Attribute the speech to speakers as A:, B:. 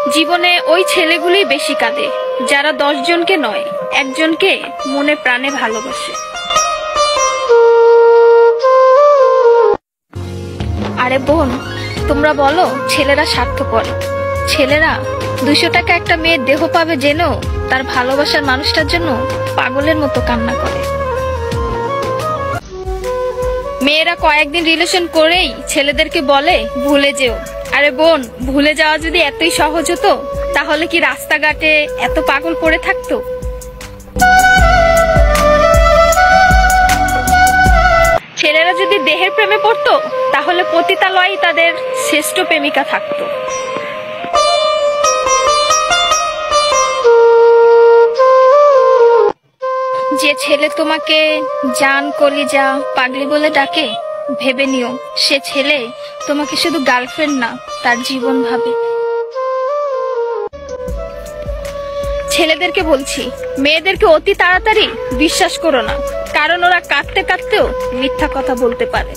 A: জীবনে ওই ছেলেগুলোই বেশি কাঁদে যারা 10 জনকে নয়, একজনকে মনে প্রাণে ভালোবাসে। আরে বোন, তোমরা বলো ছেলেরা স্বার্থপর। ছেলেরা 200 টাকা একটা মেয়ের দেহ পাবে জেনেও তার ভালোবাসার মানুষটার জন্য পাগলের মতো কান্না করে। মেয়েরা কয়েকদিন রিলেশন করেই ছেলেদেরকে বলে ভুলে যেও। আরে বোন, ভুলে যাওয়া যদি এতই সহজ হতো তাহলে কি রাস্তাঘাটে এত পাগল পড়ে থাকতো? ছেলেরা যদি দেহের প্রেমে পড়তো তাহলে পতিতালয়েই তাদের শ্রেষ্ঠ প্রেমিকা থাকতো। যে ছেলে তোমাকে জান, কলিজা, পাগলি বলে ডাকে, ভেবে নিও সে ছেলে তোমাকে শুধু গার্লফ্রেন্ড না, তার জীবন ভাবে। ছেলেদেরকে বলছি, মেয়েদেরকে অতি তাড়াতাড়ি বিশ্বাস করো না, কারণ ওরা কাঁদতে কাঁদতেও মিথ্যা কথা বলতে পারে।